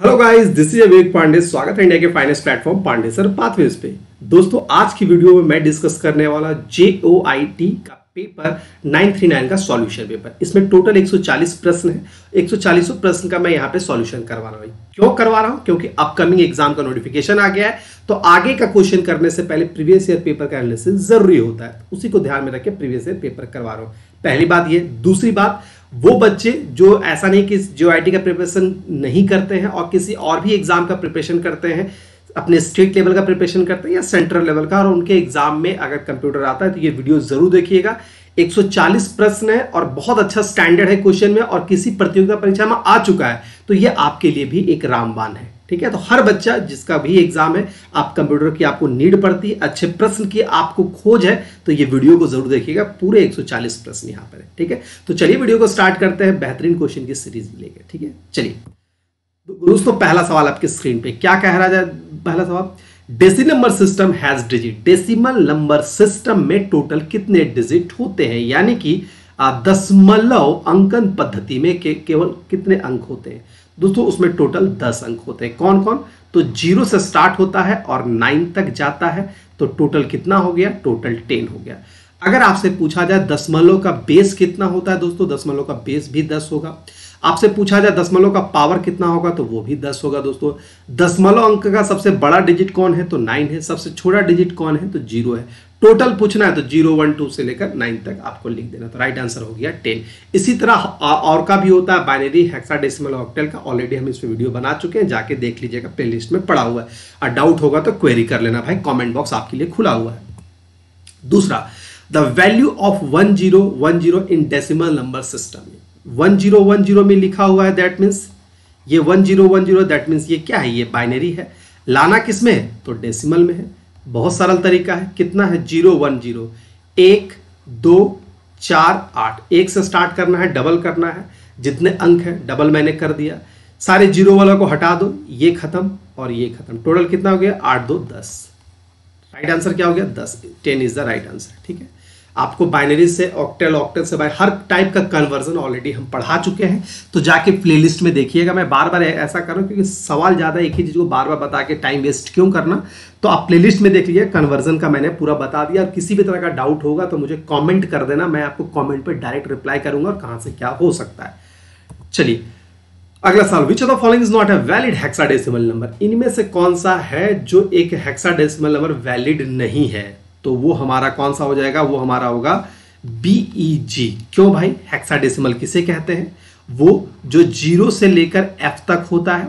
Hello guys, this is Vivek Pandey. स्वागत है India के finance platform Pandey sir pathways पे। दोस्तों, आज की वीडियो में मैं डिस्कस करने वाला JOIT का पेपर 939 का सॉल्यूशन पेपर। इसमें टोटल 140 प्रश्न है। 140 प्रश्न का मैं यहाँ पे सॉल्यूशन करवा रहा हूँ। क्यों करवा रहा हूँ? क्योंकि अपकमिंग एग्जाम का नोटिफिकेशन आ गया है, तो आगे का क्वेश्चन करने से पहले प्रीवियस ईयर पेपर का एनालिसिस जरूरी होता है। उसी को ध्यान में रख के प्रीवियस ईयर पेपर करवा रहा हूँ। पहली बात ये। दूसरी बात, वो बच्चे जो ऐसा नहीं कि JOIT का प्रिपरेशन नहीं करते हैं और किसी और भी एग्जाम का प्रिपरेशन करते हैं, अपने स्टेट लेवल का प्रिपरेशन करते हैं या सेंट्रल लेवल का, और उनके एग्जाम में अगर कंप्यूटर आता है तो ये वीडियो जरूर देखिएगा। 140 प्रश्न है और बहुत अच्छा स्टैंडर्ड है क्वेश्चन में, और किसी प्रतियोगिता परीक्षा में आ चुका है, तो ये आपके लिए भी एक रामबाण है। ठीक है, तो हर बच्चा जिसका भी एग्जाम है, आप कंप्यूटर की आपको नीड पड़ती है, अच्छे प्रश्न की आपको खोज है, तो ये वीडियो को जरूर देखिएगा। पूरे 140 प्रश्न यहाँ पर है। ठीक है, तो चलिए वीडियो को स्टार्ट करते हैं बेहतरीन क्वेश्चन की सीरीज लेके। ठीक है, चलिए दोस्तों, पहला सवाल आपके स्क्रीन पे क्या कह रहा है? पहला सवाल, decimal number system has digit. Decimal number system में टोटल कितने डिजिट होते हैं? यानी कि दशमलव अंकन पद्धति में केवल कितने अंक होते हैं? दोस्तों, उसमें टोटल 10 अंक होते हैं। कौन कौन? तो 0 से स्टार्ट होता है और 9 तक जाता है, तो टोटल कितना हो गया? टोटल 10 हो गया। अगर आपसे पूछा जाए दशमलव का बेस कितना होता है, दोस्तों दशमलव का बेस भी 10 होगा। आपसे पूछा जाए दशमलव का पावर कितना होगा, तो वो भी 10 होगा। दोस्तों, दशमलव अंक का सबसे बड़ा डिजिट कौन है? तो 9 है। सबसे छोटा डिजिट कौन है? तो 0 है। टोटल पूछना है तो 0, 1, 2 से लेकर 9 तक आपको लिख देना, तो राइट आंसर हो गया 10। इसी तरह और का भी होता है, बाइनरी, हेक्साडेसिमल, ऑक्टल का। ऑलरेडी हम इस वीडियो बना चुके हैं, जाके देख लीजिएगा, प्लेलिस्ट में पड़ा हुआ है। और डाउट होगा तो क्वेरी कर लेना भाई, कमेंट बॉक्स आपके लिए खुला हुआ है। दूसरा, the value of 1010 in decimal number system. 1010 में लिखा हुआ है, दैट मीन्स ये 1010, दैट मीन्स ये क्या है? ये बाइनरी है। लाना किस में है? तो डेसिमल में है। बहुत सरल तरीका है। कितना है? 010, 1, 2, 4, 8। 1 से स्टार्ट करना है, डबल करना है। जितने अंक है डबल मैंने कर दिया। सारे 0 वालों को हटा दो, ये खत्म और ये खत्म। टोटल कितना हो गया? 8, 2, 10। राइट आंसर क्या हो गया? 10। 10 इज द राइट आंसर। ठीक है, आपको बाइनरी से ऑक्टल, ऑक्टल से बाय हर टाइप का कन्वर्जन ऑलरेडी हम पढ़ा चुके हैं, तो जाके प्लेलिस्ट में देखिएगा। मैं बार बार ऐसा कर रहा हूं क्योंकि सवाल ज्यादा, एक ही चीज को बार बार बता के टाइम वेस्ट क्यों करना। तो आप प्लेलिस्ट में देख लीजिए, कन्वर्जन का मैंने पूरा बता दिया। और किसी भी तरह का डाउट होगा तो मुझे कॉमेंट कर देना, मैं आपको कॉमेंट पर डायरेक्ट रिप्लाई करूंगा और कहां से क्या हो सकता है। चलिए अगला सवाल, विच of the following is not a valid hexadecimal number. इनमें से कौन सा है जो एक हेक्साडेसिमल नंबर वैलिड नहीं है? तो वो हमारा कौन सा हो जाएगा? वो हमारा होगा BEG। क्यों भाई? हेक्साडेसिमल किसे कहते हैं? वो जो 0 से लेकर F तक होता है।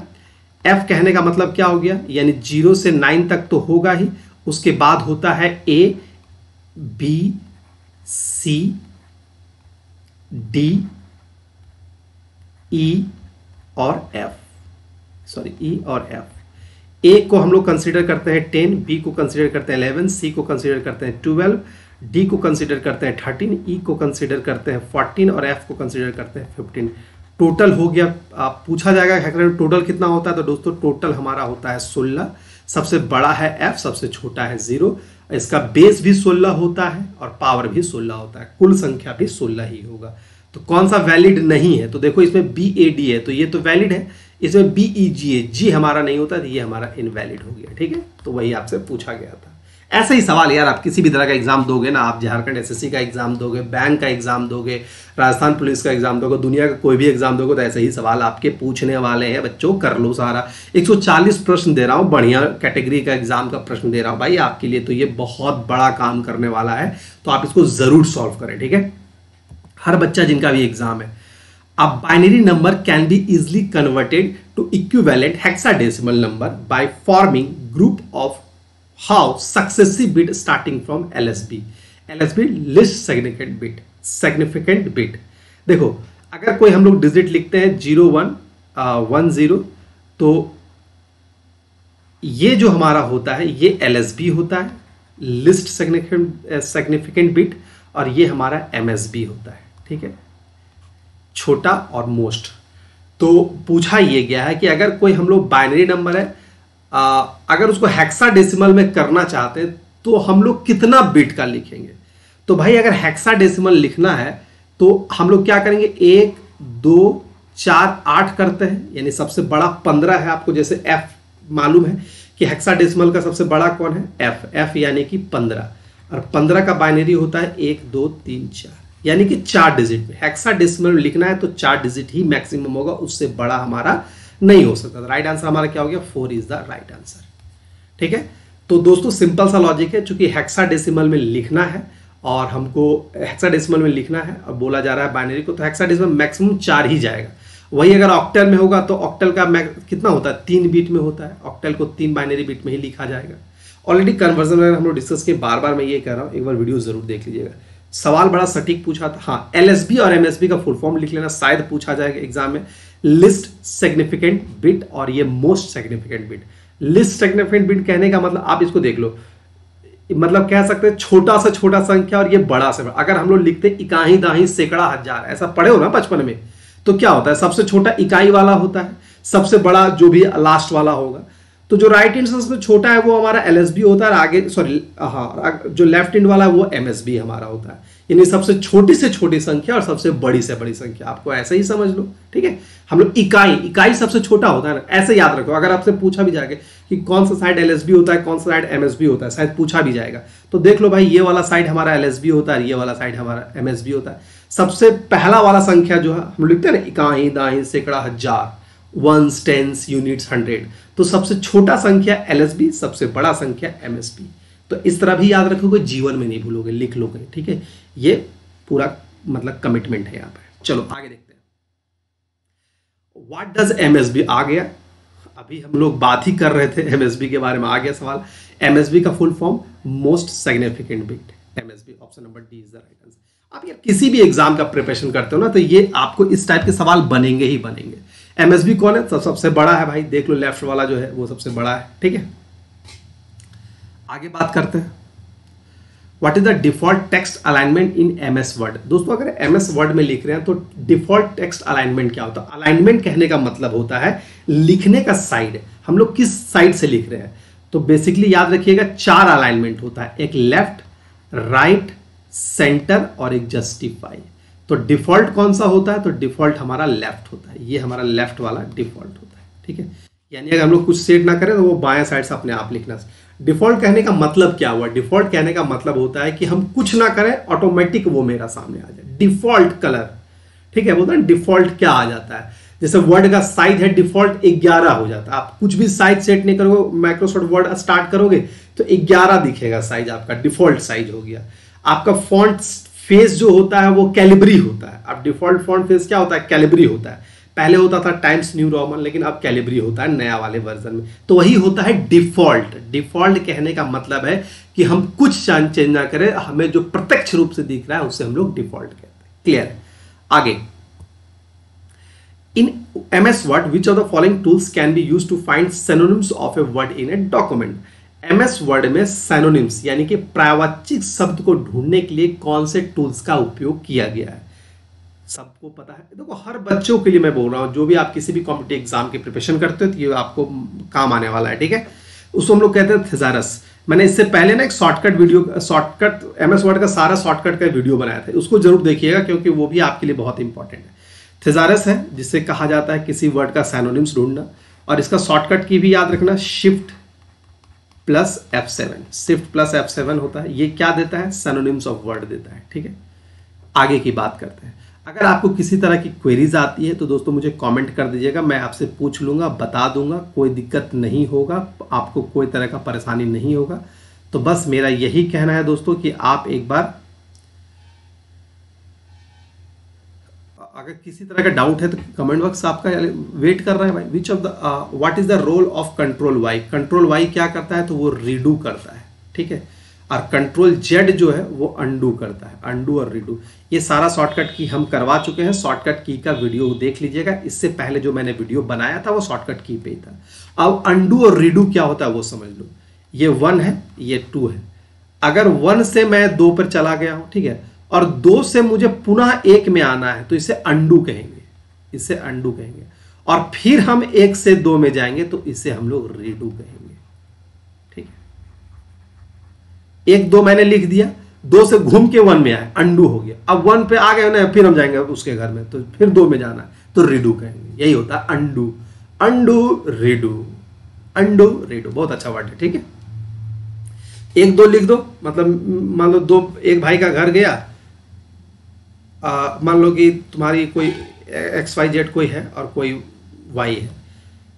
F कहने का मतलब क्या हो गया? यानी 0 से 9 तक तो होगा ही, उसके बाद होता है A, B, C, D, E और F। सॉरी, E और F। A को हम लोग कंसीडर करते हैं 10, B को कंसीडर करते हैं 11, C को कंसीडर करते हैं 12, D को कंसीडर करते हैं 13, E को कंसीडर करते हैं 14 और F को कंसीडर करते हैं 15। टोटल हो गया। आप पूछा जाएगा हेक्साडेसिमल टोटल कितना होता है, तो दोस्तों टोटल हमारा होता है 16। सबसे बड़ा है F, सबसे छोटा है 0। इसका बेस भी 16 होता है और पावर भी 16 होता है। कुल संख्या भी 16 ही होगा। तो कौन सा वैलिड नहीं है? तो देखो, इसमें BAD है तो ये तो वैलिड है। इसमें BEG है, G हमारा नहीं होता, तो ये हमारा इनवैलिड हो गया। ठीक है, तो वही आपसे पूछा गया था। ऐसे ही सवाल यार, आप किसी भी तरह का एग्जाम दोगे ना, आप झारखंड SSC का एग्जाम दोगे, बैंक का एग्जाम दोगे, राजस्थान पुलिस का एग्जाम दोगे, दुनिया का कोई भी एग्जाम दोगे, तो ऐसे ही सवाल आपके पूछने वाले हैं। बच्चों कर लो सारा। 140 प्रश्न दे रहा हूं, बढ़िया कैटेगरी का एग्जाम का प्रश्न दे रहा हूं भाई आपके लिए, तो ये बहुत बड़ा काम करने वाला है, तो आप इसको जरूर सॉल्व करें। ठीक है, हर बच्चा जिनका भी एग्जाम है। अब binary number can be easily converted to equivalent hexadecimal number by forming group of how successive bit starting from LSB। LSB least significant bit. देखो, अगर कोई हम लोग डिजिट लिखते हैं 0, 1, 1, 0, तो ये जो हमारा होता है ये LSB होता है, लिस्ट सिग्निफिकेंट बिट, और ये हमारा MSB होता है। ठीक है, छोटा और मोस्ट। तो पूछा ये गया है कि अगर कोई हम लोग बाइनरी नंबर है, अगर उसको हेक्साडेसिमल में करना चाहते हैं तो हम लोग कितना बिट का लिखेंगे? तो भाई अगर हेक्साडेसिमल लिखना है तो हम लोग क्या करेंगे? 1, 2, 4 8 करते हैं, यानी सबसे बड़ा 15 है। आपको जैसे एफ मालूम है कि हेक्साडेसिमल का सबसे बड़ा कौन है, एफ। एफ यानी कि 15, और 15 का बाइनरी होता है 1 2 3 4, यानी कि 4 डिजिट में। हेक्साडेसिमल में लिखना है तो 4 डिजिट ही मैक्सिमम होगा, उससे बड़ा हमारा नहीं हो सकता। राइट आंसर हमारा क्या हो गया, 4 इज द राइट आंसर। ठीक है, तो दोस्तों सिंपल सा लॉजिक है, चूंकि हेक्साडेसिमल में लिखना है और हमको हेक्साडेसिमल में लिखना है और बोला जा रहा है बाइनरी को, तो हेक्साडेसिमल मैक्सिमम 4 ही जाएगा। वही अगर ऑक्टल में होगा तो ऑक्टल का कितना होता है, 3 बीट में होता है। ऑक्टल को 3 बाइनरी बीट में ही लिखा जाएगा। ऑलरेडी कन्वर्जन में हम लोग डिस्कस किए, बार बार मैं ये कह रहा हूँ, एक बार वीडियो जरूर देख लीजिएगा। सवाल बड़ा सटीक पूछा था। हाँ, एलएसबी और एमएसबी का फुल फॉर्म लिख लेना, शायद पूछा जाएगा एग्जाम में। लिस्ट सिग्निफिकेंट बिट और ये most significant bit. List significant bit कहने का मतलब आप इसको देख लो, मतलब कह सकते हैं छोटा से छोटा संख्या और ये बड़ा से बड़ा। अगर हम लोग लिखते इकाई दाही सैकड़ा हजार, ऐसा पढ़े हो ना बचपन में, तो क्या होता है, सबसे छोटा इकाई वाला होता है, सबसे बड़ा जो भी लास्ट वाला होगा। तो जो राइट हैंड में छोटा है वो हमारा एलएसबी होता है, आगे सॉरी हाँ, जो लेफ्ट हैंड वाला है वो एमएसबी हमारा होता है। यानी सबसे छोटी से छोटी संख्या और सबसे बड़ी से बड़ी संख्या, आपको ऐसे ही समझ लो। ठीक है, हम लोग इकाई सबसे छोटा होता है ना, ऐसे याद रखो। अगर आपसे पूछा भी जाएगा कि कौन सा साइड एलएसबी होता है, कौन सा साइड एमएसबी होता है, शायद पूछा भी जाएगा, तो देख लो भाई, ये वाला साइड हमारा एलएसबी होता है, ये वाला साइड हमारा एमएसबी होता है। सबसे पहला वाला संख्या जो है हम लिखते हैं ना, इकाई दाई सैकड़ा हजार, वंस टेंस यूनिट्स 100, तो सबसे छोटा संख्या एलएसबी, सबसे बड़ा संख्या एमएसबी। तो इस तरह भी याद रखोगे, जीवन में नहीं भूलोगे, लिख लोगे। ठीक है, ये पूरा मतलब कमिटमेंट है यहाँ पे। चलो आगे देखते हैं, व्हाट डज एमएसबी आ गया। अभी हम लोग बात ही कर रहे थे एमएसबी के बारे में, आ गया सवाल। एमएसबी का full form most significant bit, MSB. Option number D is the right answer. आप यार किसी भी एग्जाम का प्रिपरेशन करते हो ना, तो ये आपको इस टाइप के सवाल बनेंगे ही बनेंगे। एमएसबी कौन है, तो सबसे बड़ा है भाई, देख लो लेफ्ट वाला जो है वो सबसे बड़ा है। ठीक है, आगे बात करते हैं, what is the default text alignment in MS word. दोस्तों अगर एमएस वर्ड में लिख रहे हैं तो डिफॉल्ट टेक्स्ट अलाइनमेंट क्या होता है। अलाइनमेंट कहने का मतलब होता है लिखने का साइड, हम लोग किस साइड से लिख रहे हैं। तो बेसिकली याद रखिएगा 4 अलाइनमेंट होता है, एक लेफ्ट, राइट, सेंटर और एक जस्टिफाई। तो डिफॉल्ट कौन सा होता है, तो डिफॉल्ट हमारा लेफ्ट होता है, ये हमारा लेफ्ट वाला डिफॉल्ट होता है। ठीक है, यानी अगर हम लोग कुछ सेट ना करें तो वो बाएं साइड से अपने आप लिखना। डिफॉल्ट कहने का मतलब क्या हुआ, डिफॉल्ट कहने का मतलब होता है कि हम कुछ ना करें, ऑटोमेटिक वो मेरा सामने आ जाए। डिफॉल्ट कलर, ठीक है, बोलते हैं डिफॉल्ट क्या आ जाता है। जैसे वर्ड का साइज है डिफॉल्ट 11 हो जाता है। आप कुछ भी साइज सेट नहीं करोगे, माइक्रोसॉफ्ट वर्ड स्टार्ट करोगे तो 11 दिखेगा साइज, आपका डिफॉल्ट साइज हो गया। आपका फॉन्ट फेस जो होता है वो कैलिब्री होता है। अब डिफॉल्ट फॉन्ट फेस क्या होता है, कैलिब्री होता है। पहले होता था टाइम्स न्यू रोमन, लेकिन अब कैलिब्री होता है नया वाले वर्जन में। तो वही होता है डिफॉल्ट। डिफॉल्ट कहने का मतलब है कि हम कुछ चेंज ना करें, हमें जो प्रत्यक्ष रूप से दिख रहा है उसे हम लोग डिफॉल्ट कहते हैं। क्लियर है, आगे। In MS Word which of the following tools can be used to find synonyms of a word in a document. MS Word में सिनोनिम्स यानी कि प्रायवाचिक शब्द को ढूंढने के लिए कौन से टूल्स का उपयोग किया गया है, सबको पता है। देखो हर बच्चों के लिए मैं बोल रहा हूं, जो भी आप किसी भी कॉम्पिटिटिव एग्जाम की प्रिपरेशन करते हो तो ये आपको काम आने वाला है। ठीक है, उसको हम लोग कहते हैं थिजारस। मैंने इससे पहले ना एक शॉर्टकट एमएस वर्ड का सारा शॉर्टकट का वीडियो बनाया था, उसको जरूर देखिएगा क्योंकि वो भी आपके लिए बहुत इंपॉर्टेंट है। थिजारस है जिससे कहा जाता है किसी वर्ड का सिनोनिम्स ढूंढना, और इसका शॉर्टकट की भी याद रखना, shift plus F7। Shift plus F7 होता है। ये क्या देता है, सिनोनिम्स ऑफ वर्ड देता है। ठीक है, आगे की बात करते हैं। अगर आपको किसी तरह की क्वेरीज आती है तो दोस्तों मुझे कमेंट कर दीजिएगा, मैं आपसे पूछ लूंगा, बता दूंगा, कोई दिक्कत नहीं होगा, आपको कोई तरह का परेशानी नहीं होगा। तो बस मेरा यही कहना है दोस्तों कि आप एक बार, अगर किसी तरह का डाउट है तो कमेंट बॉक्स आपका वेट कर रहा है भाई। Which of the what is the role of control Y. Control Y क्या करता है, तो वो रीडू करता है। ठीक है, और कंट्रोल जेड जो है वो अंडू करता है, अंडू और रीडू। ये सारा शॉर्टकट की हम करवा चुके हैं, शॉर्टकट की का वीडियो देख लीजिएगा। इससे पहले जो मैंने वीडियो बनाया था वो शॉर्टकट की पे ही था। अब अंडू और रीडू क्या होता है वो समझ लो। ये 1 है, ये 2 है। अगर 1 से मैं 2 पर चला गया हूं, ठीक है, और 2 से मुझे पुनः 1 में आना है तो इसे अंडू कहेंगे, इसे अंडू कहेंगे। और फिर हम 1 से 2 में जाएंगे तो इसे हम लोग रीडू कहेंगे। ठीक है, 1 2 मैंने लिख दिया, 2 से घूम के 1 में आए, अंडू हो गया। अब 1 पे आ गए ना, फिर हम जाएंगे उसके घर में तो फिर 2 में जाना है, तो रीडू कहेंगे। यही होता है undo, undo redo, undo redo. बहुत अच्छा वर्ड है, ठीक है। एक दो लिख दो, मतलब मान लो दो, एक भाई का घर गया, मान लो कि तुम्हारी कोई XYZ कोई है और कोई Y है,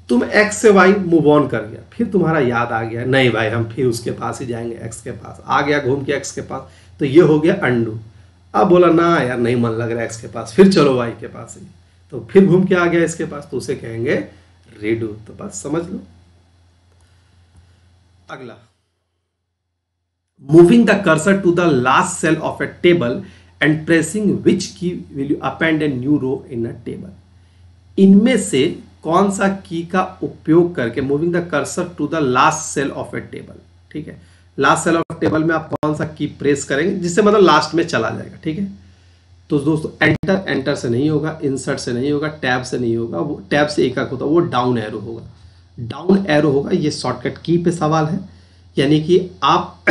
तुम X से Y मूव ऑन कर गया, फिर तुम्हारा याद आ गया नहीं भाई हम फिर उसके पास ही जाएंगे, X के पास आ गया घूम के X के पास, तो ये हो गया अंडू। अब बोला ना यार नहीं मन लग रहा है X के पास, फिर चलो Y के पास ही, तो फिर घूम के आ गया इसके पास, तो उसे कहेंगे रीडू। तो बस समझ लो। अगला, moving the cursor to the last cell of a table and pressing which key will you append a new row in a table. इनमें से कौन सा की का उपयोग करके moving the cursor to the last cell of a table, ठीक है, last cell of table में आप कौन सा की प्रेस करेंगे जिससे मतलब लास्ट में चला जाएगा, ठीक है। तो दोस्तों एंटर, एंटर से नहीं होगा, इंसर्ट से नहीं होगा, टैब से नहीं होगा, वो टैब से एक होता है, वो डाउन एरो होगा, डाउन एरो होगा। ये शॉर्टकट की पे सवाल है, यानी कि आप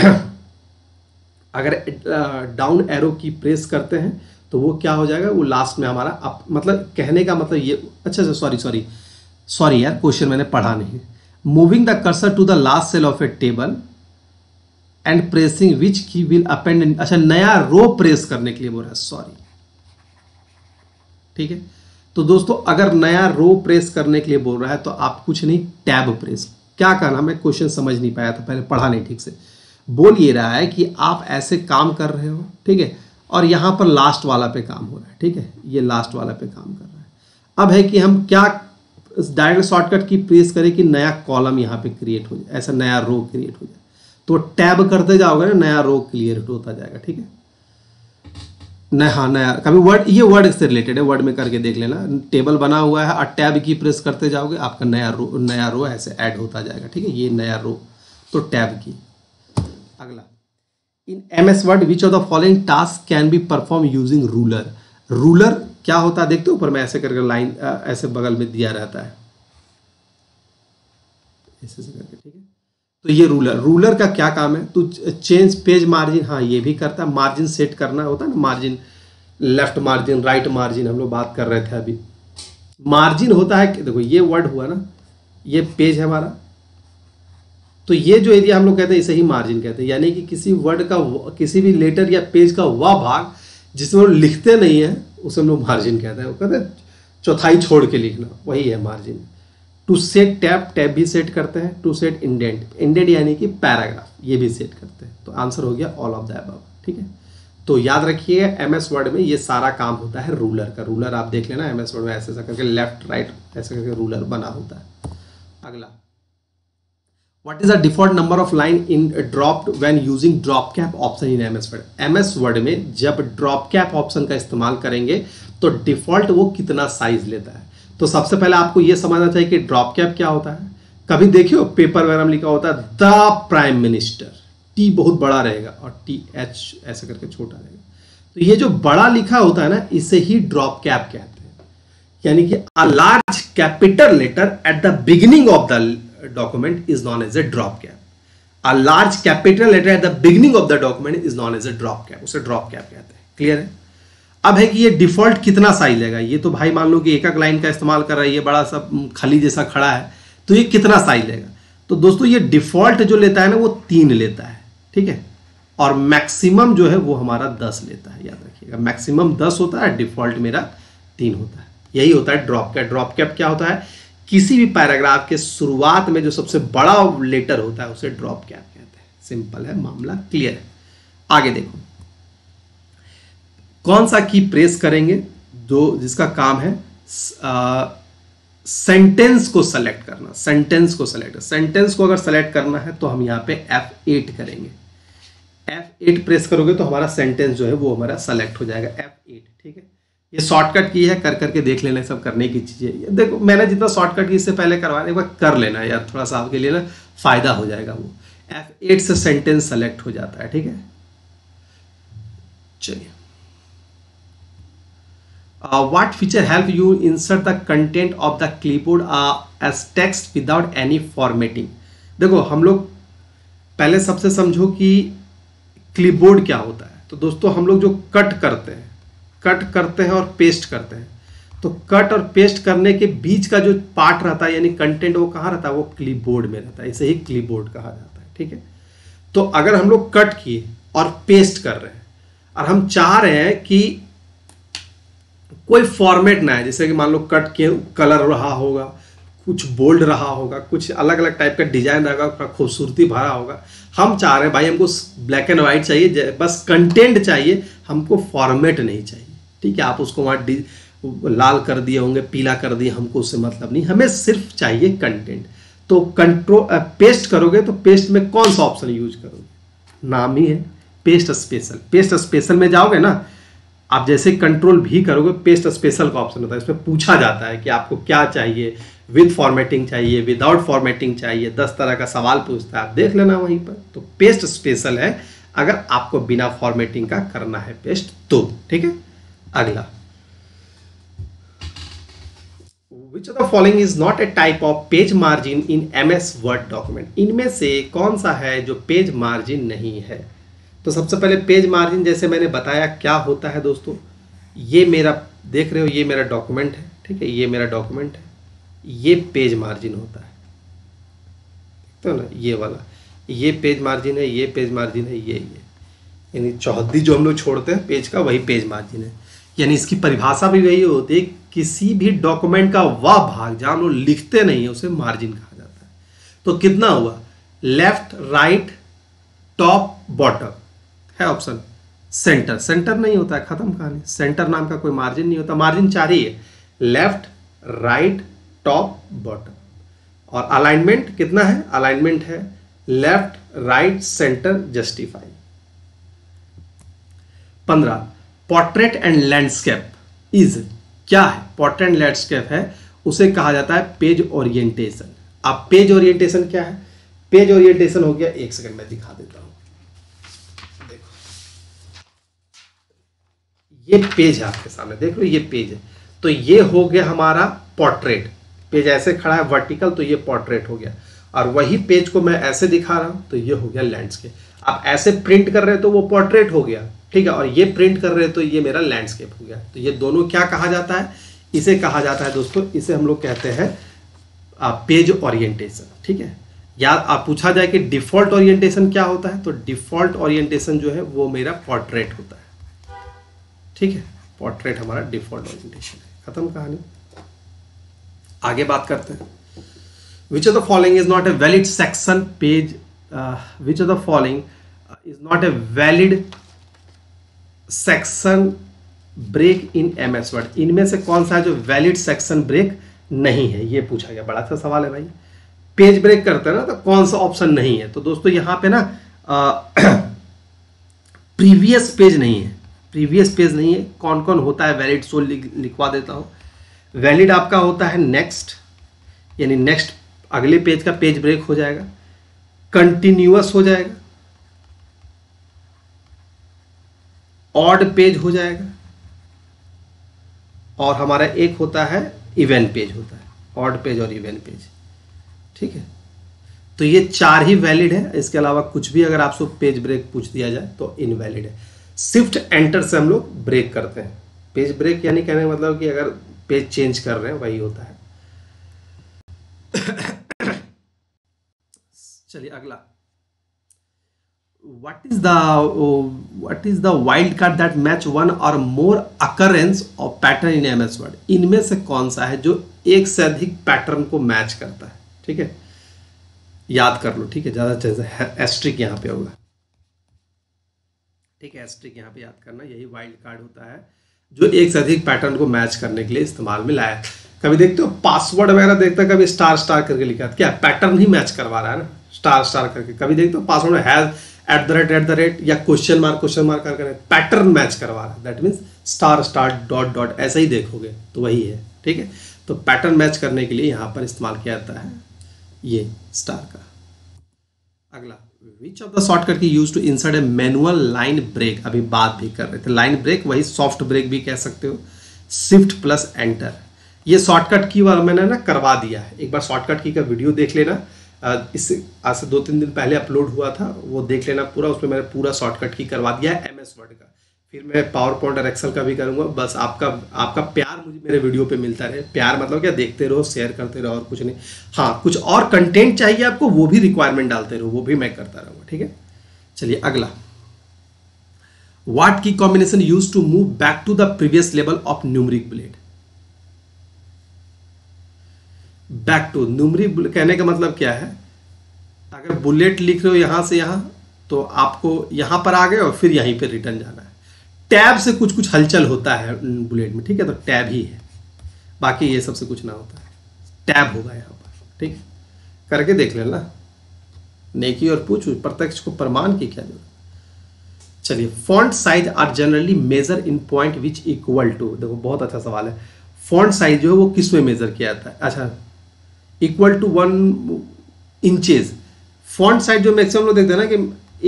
अगर डाउन एरो की प्रेस करते हैं तो वो क्या हो जाएगा, वो लास्ट में हमारा आप मतलब कहने का मतलब ये, अच्छा सॉरी यार, क्वेश्चन मैंने पढ़ा नहीं। Moving the cursor to the last cell of a table and pressing which key will append, अच्छा नया रो प्रेस करने के लिए बोल रहा है, सॉरी, ठीक है। तो दोस्तों अगर नया रो प्रेस करने के लिए बोल रहा है तो आप कुछ नहीं, टैब प्रेस, क्या करना, मैं क्वेश्चन समझ नहीं पाया था पहले, पढ़ा नहीं ठीक से। बोल ये रहा है कि आप ऐसे काम कर रहे हो, ठीक है, और यहां पर लास्ट वाला पे काम हो रहा है, ठीक है, ये लास्ट वाला पे काम कर रहा है। अब है कि हम क्या डायरेक्ट शॉर्टकट की प्रेस करें कि नया कॉलम यहां पे क्रिएट हो जाए, ऐसा नया रो क्रिएट हो जाए, तो टैब करते जाओगे ना, नया रो क्लियर होता जाएगा, ठीक है। हाँ नया, कभी वर्ड, ये वर्ड से रिलेटेड है, वर्ड में करके देख लेना, टेबल बना हुआ है और टैब की प्रेस करते जाओगे, आपका नया रो ऐसे ऐड होता जाएगा, ठीक है, ये नया रो, तो टैब की। अगला, इन MS word which of the following task can be perform using ruler. Ruler क्या होता है देखते हो, ऊपर में ऐसे करके लाइन ऐसे बगल में दिया रहता है, ऐसे करके, ठीक है। तो ये रूलर का क्या काम है, तो चेंज पेज मार्जिन, हाँ ये भी करता है, मार्जिन सेट करना होता है ना, margin left margin, right margin, हम लोग बात कर रहे थे अभी। मार्जिन होता है कि देखो ये वर्ड हुआ ना, ये पेज है हमारा, तो ये जो एरिया हम लोग कहते हैं इसे ही मार्जिन कहते हैं, यानी कि किसी वर्ड का, किसी भी लेटर या पेज का वह भाग जिसमें वो लिखते नहीं है उसे हम लोग मार्जिन कहते हैं, वो कहते हैं चौथाई छोड़ के लिखना, वही है margin. To set tab, tab भी सेट करते हैं, टू सेट इंडेंट, इंडेंट यानी कि पैराग्राफ, ये भी सेट करते हैं। तो आंसर हो गया ऑल ऑफ द अबव, ठीक है। तो याद रखिए MS वर्ड में ये सारा काम होता है रूलर का। रूलर आप देख लेना MS वर्ड में ऐसे ऐसा करके लेफ्ट राइट ऐसे करके रूलर बना होता है। अगला, what is the default number of line in dropped when using drop cap option in MS word. MS word में जब ड्रॉप कैप ऑप्शन का इस्तेमाल करेंगे तो डिफॉल्ट वो कितना साइज लेता है। तो सबसे पहले आपको यह समझना चाहिए कि ड्रॉप कैप क्या होता है। कभी देखियो पेपर वगैरह में लिखा होता है द प्राइम मिनिस्टर, टी बहुत बड़ा रहेगा और TH ऐसे करके छोटा रहेगा, तो ये जो बड़ा लिखा होता है ना इसे ही ड्रॉप कैप कहते हैं, यानी कि a large capital letter at the beginning of the document is known as a drop cap. A large capital letter at the beginning of the document is known as a drop cap, उसे drop cap कहते हैं। Clear है। अब है कि ये default कितना size लेगा, ये तो भाई मान लो कि एक लाइन का इस्तेमाल कर रहा है, ये बड़ा सा खली जैसा खड़ा है, तो ये कितना साइज लेगा। तो दोस्तों ये डिफॉल्ट जो लेता है ना वो 3 लेता है, ठीक है, और मैक्सिमम जो है वो हमारा 10 लेता है। याद रखिएगा मैक्सिमम 10 होता है, डिफॉल्ट मेरा 3 होता है। यही होता है ड्रॉप कैप। ड्रॉप कैप क्या होता है, किसी भी पैराग्राफ के शुरुआत में जो सबसे बड़ा लेटर होता है उसे ड्रॉप कैप कहते हैं। सिंपल है, मामला क्लियर है। आगे देखो, कौन सा की प्रेस करेंगे जो जिसका काम है सेंटेंस को सेलेक्ट करना। सेंटेंस को सेलेक्ट, सेंटेंस को अगर सेलेक्ट करना है तो हम यहां पे F8 करेंगे। F8 प्रेस करोगे तो हमारा सेंटेंस जो है वो हमारा सेलेक्ट हो जाएगा, F8, ठीक है। ये शॉर्टकट की है, कर करके देख लेना, सब करने की चीजें। देखो मैंने जितना शॉर्टकट की इससे पहले करवाया, एक बार कर लेना यार, थोड़ा सा आपके लिए ना फायदा हो जाएगा। वो F8 से सेंटेंस सेलेक्ट हो जाता है, ठीक है। चलिए, what feature help you insert the content of the clipboard as text without any formatting। देखो हम लोग पहले सबसे समझो कि क्लिपबोर्ड क्या होता है। तो दोस्तों हम लोग जो कट करते हैं और पेस्ट करते हैं, तो कट और पेस्ट करने के बीच का जो पार्ट रहता है यानी कंटेंट वो कहाँ रहता है, वो क्लिपबोर्ड में रहता है, इसे ही क्लिपबोर्ड कहा जाता है। ठीक है, तो अगर हम लोग कट किए और पेस्ट कर रहे हैं और हम चाह रहे हैं कि कोई फॉर्मेट ना है, जैसे कि मान लो कट के कलर रहा होगा, कुछ बोल्ड रहा होगा, कुछ अलग अलग टाइप का डिजाइन रहेगा, खूबसूरती भरा होगा, हम चाह रहे हैं भाई हमको ब्लैक एंड व्हाइट चाहिए, बस कंटेंट चाहिए, हमको फॉर्मेट नहीं चाहिए। ठीक है, आप उसको वहाँ लाल कर दिए होंगे, पीला कर दिए, हमको उससे मतलब नहीं, हमें सिर्फ चाहिए कंटेंट। तो कंट्रोल पेस्ट करोगे तो पेस्ट में कौन सा ऑप्शन यूज करोगे, नाम ही है पेस्ट स्पेशल। पेस्ट स्पेशल में जाओगे ना, आप जैसे कंट्रोल भी करोगे पेस्ट स्पेशल का ऑप्शन होता है, इसमें पूछा जाता है कि आपको क्या चाहिए, विद फॉर्मेटिंग चाहिए, विदाउट फॉर्मेटिंग चाहिए, 10 तरह का सवाल पूछता है, आप देख लेना वहीं पर। तो पेस्ट स्पेशल है अगर आपको बिना फॉर्मेटिंग का करना है पेस्ट तो। ठीक है, अगला, Which of the following is not a type of page margin in MS Word document? इनमें से कौन सा है जो पेज मार्जिन नहीं है? तो सबसे पहले पेज मार्जिन जैसे मैंने बताया क्या होता है दोस्तों, ये मेरा देख रहे हो, ये मेरा डॉक्यूमेंट है। ठीक है, ये मेरा डॉक्यूमेंट है, ये पेज मार्जिन होता है, तो ना ये वाला, ये पेज मार्जिन है, ये पेज मार्जिन है, ये यानी चौहद्दी जो हम लोग छोड़ते हैं पेज का, वही पेज मार्जिन है। यानी इसकी परिभाषा भी वही होती है, किसी भी डॉक्यूमेंट का वह भाग जहां हम लोग लिखते नहीं है उसे मार्जिन कहा जाता है। तो कितना हुआ, लेफ्ट, राइट, टॉप, बॉटम है ऑप्शन, सेंटर, सेंटर नहीं होता है, खत्म कहानी, सेंटर नाम का कोई मार्जिन नहीं होता, मार्जिन 4 ही है, लेफ्ट, राइट, टॉप, बॉटम। और अलाइनमेंट कितना है, अलाइनमेंट है left, right, centre, justify. 15, portrait and landscape is, क्या है, पोर्ट्रेट एंड लैंडस्केप है, उसे कहा जाता है पेज ओरिएंटेशन। अब पेज ओरिएंटेशन क्या है, पेज ओरिएंटेशन हो गया, एक सेकंड में दिखा देता हूं, देखो ये पेज है आपके सामने, देख लो ये पेज है, तो ये हो गया हमारा पोर्ट्रेट, पेज ऐसे खड़ा है वर्टिकल, तो ये पोर्ट्रेट हो गया। और वही पेज को मैं ऐसे दिखा रहा हूं तो ये हो गया लैंडस्केप। आप ऐसे प्रिंट कर रहे हो तो वो पोर्ट्रेट हो गया, ठीक है, और ये प्रिंट कर रहे हैं तो ये मेरा लैंडस्केप हो गया। तो ये दोनों क्या कहा जाता है, इसे कहा जाता है दोस्तों, इसे हम लोग कहते हैं पेज ओरिएंटेशन। ठीक है, या आप पूछा जाए कि डिफॉल्ट ओरिएंटेशन क्या होता है, तो डिफॉल्ट ओरिएंटेशन जो है वो मेरा पोर्ट्रेट होता है। ठीक है, पोर्ट्रेट हमारा डिफॉल्ट ओरिएंटेशन है, खत्म कहानी। आगे बात करते हैं, which of the following is not a valid section page, which of the following is not a valid section break in MS word, इनमें से कौन सा है जो वैलिड सेक्शन ब्रेक नहीं है, ये पूछा गया। बड़ा अच्छा सवाल है भाई, पेज ब्रेक करते हैं ना तो कौन सा ऑप्शन नहीं है, तो दोस्तों यहां पे ना प्रीवियस पेज नहीं है, प्रीवियस पेज नहीं है। कौन कौन होता है वैलिड, सो लिखवा देता हूं। वैलिड आपका होता है नेक्स्ट, यानी नेक्स्ट अगले पेज का पेज ब्रेक हो जाएगा, कंटिन्यूअस हो जाएगा, ऑड पेज हो जाएगा, और हमारा एक होता है इवन पेज होता है, ऑड पेज और इवन पेज। ठीक है, तो ये 4 ही वैलिड है, इसके अलावा कुछ भी अगर आपसे पेज ब्रेक पूछ दिया जाए तो इनवैलिड है। शिफ्ट एंटर से हम लोग ब्रेक करते हैं, पेज ब्रेक यानी कहने का मतलब कि अगर पेज चेंज कर रहे हैं वही होता है। चलिए अगला, what is the wild card that match one or more occurrence of pattern in MS Word? इनमें से कौन सा है जो एक से अधिक पैटर्न को मैच करता है? ठीक है, याद कर लो। ठीक है, ज्यादा अच्छे से एस्ट्रिक यहाँ पे होगा। ठीक है, एस्ट्रिक यहाँ पे याद करना, यही वाइल्ड कार्ड होता है जो एक से अधिक पैटर्न को मैच करने के लिए इस्तेमाल में लाया। कभी देखते हो पासवर्ड वगैरह देखते हो, कभी स्टार स्टार करके लिखा है, क्या पैटर्न ही मैच करवा रहा है ना, स्टार स्टार करके। कभी देखते हो पासवर्ड में हैज @ या क्वेश्चन मार्क करके पैटर्न मैच करवा रहा है, that means star star dot dot ऐसा ही देखोगे तो वही है। ठीक है, तो पैटर्न मैच करने के लिए यहाँ पर इस्तेमाल किया जाता है ये स्टार का। अगला, which of the shortcut key use to insert a manual line break, अभी बात भी कर रहे थे, लाइन ब्रेक वही सॉफ्ट ब्रेक भी कह सकते हो, शिफ्ट प्लस एंटर। ये शॉर्टकट की बार मैंने ना करवा दिया है, एक बार शॉर्टकट की का वीडियो देख लेना, इससे आज से 2-3 दिन पहले अपलोड हुआ था, वो देख लेना पूरा, उसमें मैंने पूरा शॉर्टकट की करवा दिया है MS वर्ड का। फिर मैं पावर पॉइंट और एक्सेल का भी करूंगा। बस आपका आपका प्यार मुझे मेरे वीडियो पे मिलता रहे। प्यार मतलब क्या, देखते रहो, शेयर करते रहो और कुछ नहीं। हाँ, कुछ और कंटेंट चाहिए आपको, वो भी रिक्वायरमेंट डालते रहो, वो भी मैं करता रहूँगा। ठीक है, चलिए अगला। What key combination use to move back to the previous level of numeric bullet. Back to numeric कहने का मतलब क्या है, अगर बुलेट लिख रहे हो यहां से यहां, तो आपको यहां पर आ गए और फिर यहीं पे रिटर्न जाना है। टैब से कुछ कुछ हलचल होता है बुलेट में, ठीक है, तो टैब ही है, बाकी ये सबसे कुछ ना होता है। टैब होगा यहां पर, ठीक, करके देख लेना। नेकी और पूछ प्रत्यक्ष को प्रमाण की क्या जरूरत। चलिए, font size are generally measure in point which equal to. देखो बहुत अच्छा सवाल है। फॉन्ट साइज जो है वो किस में मेजर किया जाता है? अच्छा, equal to 1 inches. Font size जो मैक्सिमम लोग देखते हैं ना कि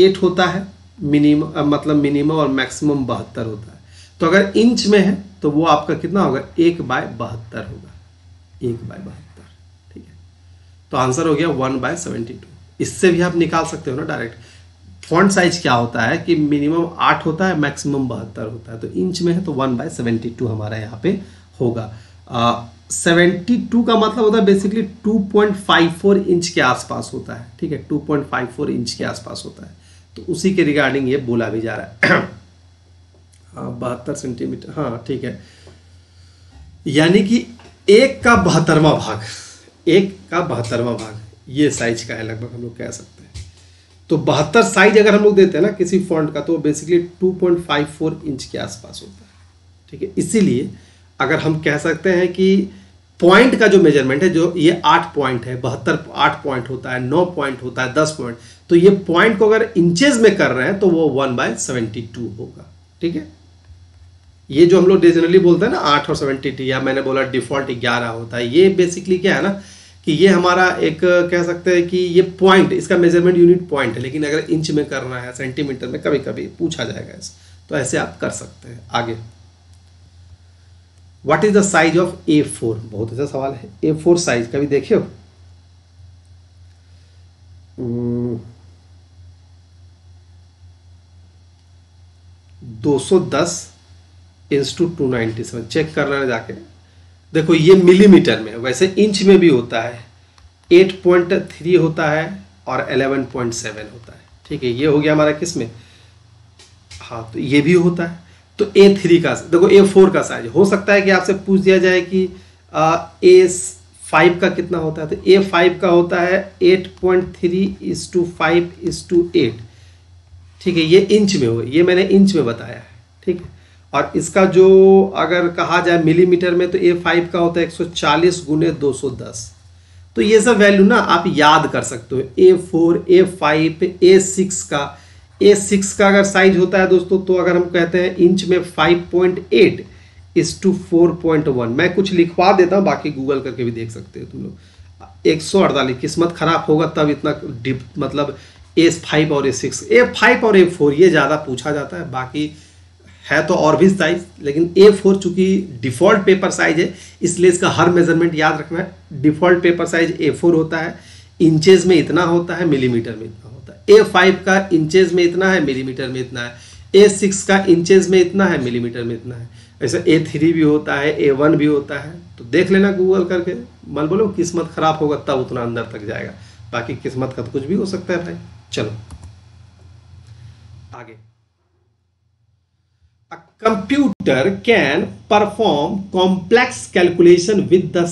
8 होता है, मिनिमम मतलब मिनिमम और मैक्सिमम 72 होता है। तो अगर इंच में है तो वो आपका कितना होगा? 1/72 होगा, 1/72। ठीक है, तो आंसर हो गया 1/72। इससे भी आप निकाल सकते हो ना डायरेक्ट। फॉन्ट साइज क्या होता है कि मिनिमम 8 होता है, मैक्सिमम 72 होता है। तो इंच में है तो 1/72 हमारा यहाँ पे होगा। 72 का मतलब होता है बेसिकली 2.54 इंच के आसपास होता है। ठीक है, 2.54 इंच के आसपास होता है। तो उसी के रिगार्डिंग ये बोला भी जा रहा है। हाँ, 72 सेंटीमीटर, हाँ ठीक है, यानी कि 1/72वां भाग, 1/72वां भाग ये साइज का है लगभग, हम लोग कह सकते हैं। तो 72 साइज अगर हम लोग देते हैं ना किसी फॉन्ट का, तो बेसिकली 2.54 इंच के आसपास होता है। ठीक है, इसीलिए अगर हम कह सकते हैं कि पॉइंट का जो मेजरमेंट है, जो ये 8 पॉइंट है, 72 8 पॉइंट होता है, 9 पॉइंट होता है, 10 पॉइंट, तो ये पॉइंट को अगर इंचेस में कर रहे हैं तो वो 1/72 होगा। ठीक है, ये जो हम लोग जनरली बोलते हैं ना 8 और 72, या मैंने बोला डिफॉल्ट 11 होता है, ये बेसिकली क्या है ना कि ये हमारा एक कह सकते हैं कि ये पॉइंट, इसका मेजरमेंट यूनिट पॉइंट है, लेकिन अगर इंच में करना है, सेंटीमीटर में, कभी कभी पूछा जाएगा इस, तो ऐसे आप कर सकते हैं। आगे, what is the size of A4? बहुत अच्छा सवाल है। A4 साइज कभी देखे हो? 210:297, चेक कर लेना जाके। देखो ये मिलीमीटर में, वैसे इंच में भी होता है, 8.3 होता है और 11.7 होता है। ठीक है, ये हो गया हमारा किस में? हाँ, तो ये भी होता है। तो A3 का, देखो A4 का साइज हो सकता है कि आपसे पूछ दिया जाए कि A5 का कितना होता है, तो A5 का होता है 8.3:5:8। ठीक है, ये इंच में हो, ये मैंने इंच में बताया है। ठीक है, और इसका जो अगर कहा जाए मिलीमीटर में, तो A5 का होता है 140x210। तो ये सब वैल्यू ना आप याद कर सकते हो। A4, A5, A6 का अगर साइज होता है दोस्तों, तो अगर हम कहते हैं इंच में 5.8:4.1, मैं कुछ लिखवा देता हूँ, बाकी गूगल करके भी देख सकते हो तुम लोग। 148, किस्मत खराब होगा तब इतना डिप, मतलब A5 और A6, A5 और A4 ये ज़्यादा पूछा जाता है, बाकी है तो और भी साइज, लेकिन A4 चूंकि डिफॉल्ट पेपर साइज है, इसलिए इसका हर मेजरमेंट याद रखना है। डिफॉल्ट पेपर साइज A4 होता है, इंचेस में इतना होता है, मिलीमीटर में इतना होता है। A5 का इंचेस में इतना है, मिलीमीटर में इतना है। A6 का इंचेस में इतना है, मिलीमीटर में इतना है। ऐसे A3 भी होता है, A1 भी होता है। तो देख लेना गूगल करके, मान बोलो किस्मत खराब होगा तब उतना अंदर तक जाएगा, बाकी किस्मत का तो कुछ भी हो सकता है भाई। चलो आगे। A computer can perform complex calculation with the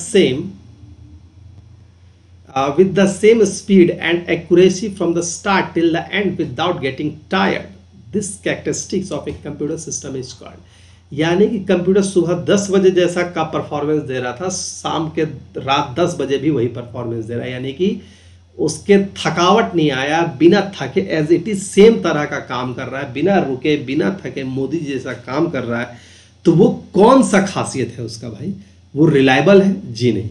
same speed and accuracy from the start till the end without getting tired. This characteristics of a computer system is called. यानी कि कंप्यूटर सुबह 10 बजे जैसा का परफॉर्मेंस दे रहा था, शाम के रात 10 बजे भी वही परफॉर्मेंस दे रहा है, यानी कि उसके थकावट नहीं आया, बिना थके एज इट इज सेम तरह का काम कर रहा है, बिना रुके बिना थके मोदी जी जैसा काम कर रहा है। तो वो कौन सा खासियत है उसका भाई? वो रिलायबल है? जी नहीं,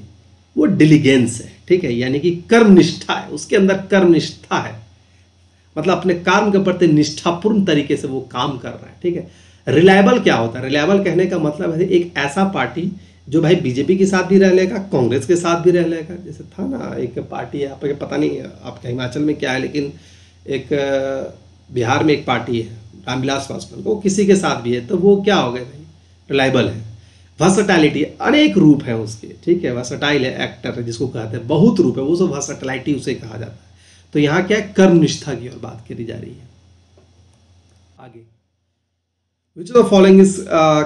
वो डिलीगेंस है। ठीक है, यानी कि कर्मनिष्ठा है, उसके अंदर कर्मनिष्ठा है, मतलब अपने काम के प्रति निष्ठापूर्ण तरीके से वो काम कर रहा है। ठीक है, रिलायबल क्या होता है? रिलायबल कहने का मतलब है एक ऐसा पार्टी जो भाई बीजेपी के साथ भी रह लेगा, कांग्रेस के साथ भी रह लेगा। जैसे था ना एक पार्टी है, आपको पता नहीं आपके हिमाचल में क्या है, लेकिन एक बिहार में एक पार्टी है, रामविलास पासवान को, किसी के साथ भी है तो वो क्या हो गए भाई, रिलायबल है। वर्सटाइलिटी, अनेक रूप है उसके, ठीक है, वर्सटाइल है, एक्टर है जिसको कहते हैं, बहुत रूप है, वो सब वर्सटाइलिटी उसे कहा जाता है। तो यहाँ क्या है, कर्मनिष्ठा की ओर बात करी जा रही है। आगे, which of the following is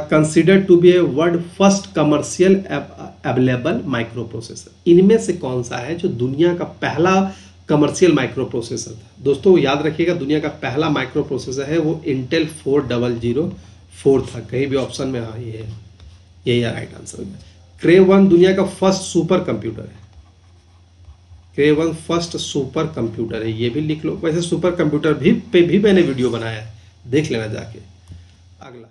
considered to be a world first commercial available microprocessor? इनमें से कौन सा है जो दुनिया का पहला कमर्शियल माइक्रो प्रोसेसर था? दोस्तों याद रखिएगा, दुनिया का पहला माइक्रो प्रोसेसर है वो इंटेल 4004 था। कहीं भी ऑप्शन में, हाँ ये है, यही राइट आंसर हो गया। क्रे 1 दुनिया का फर्स्ट सुपर कंप्यूटर है। क्रे 1 फर्स्ट सुपर कंप्यूटर है, ये भी लिख लो। वैसे सुपर कंप्यूटर पे भी मैंने वीडियो बनाया है, देख लेना जाके। अगला,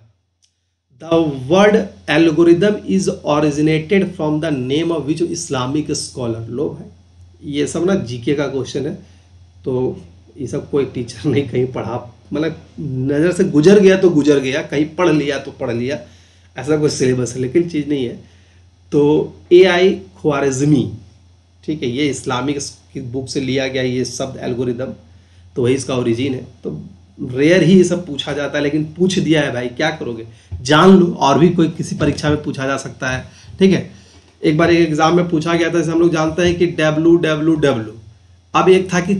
the word algorithm is originated from the name of which Islamic scholar. लो भाई, ये सब ना जीके का क्वेश्चन है, तो ये सब कोई टीचर नहीं कहीं पढ़ा, मतलब नज़र से गुजर गया तो गुजर गया, कहीं पढ़ लिया तो पढ़ लिया, ऐसा कोई सिलेबस है, लेकिन चीज़ नहीं है। तो AI ख्वारिज़मी, ठीक है, ये इस्लामिक की बुक से लिया गया ये शब्द एल्गोरिदम, तो वही इसका ओरिजिन है। तो रेयर ही ये सब पूछा जाता है, लेकिन पूछ दिया है भाई, क्या करोगे, जान लो। और भी कोई किसी परीक्षा में पूछा जा सकता है, ठीक है। एक बार एक एग्जाम में पूछा गया था, जैसे हम लोग जानते हैं कि www, अब एक था कि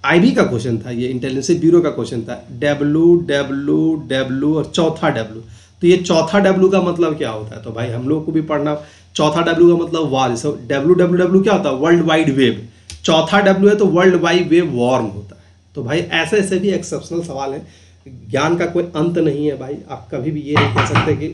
IB का क्वेश्चन था, ये इंटेलिजेंस ब्यूरो का क्वेश्चन था, www और चौथा W। तो ये चौथा W का मतलब क्या होता है, तो भाई हम लोग को भी पढ़ना। चौथा W का मतलब वार, www क्या होता है, वर्ल्ड वाइड वेब। चौथा W है तो वर्ल्ड वाइड वेब वॉर्म होता है। तो भाई ऐसे ऐसे भी एक्सेप्शनल सवाल है, ज्ञान का कोई अंत नहीं है भाई। आप कभी भी ये नहीं कह सकते कि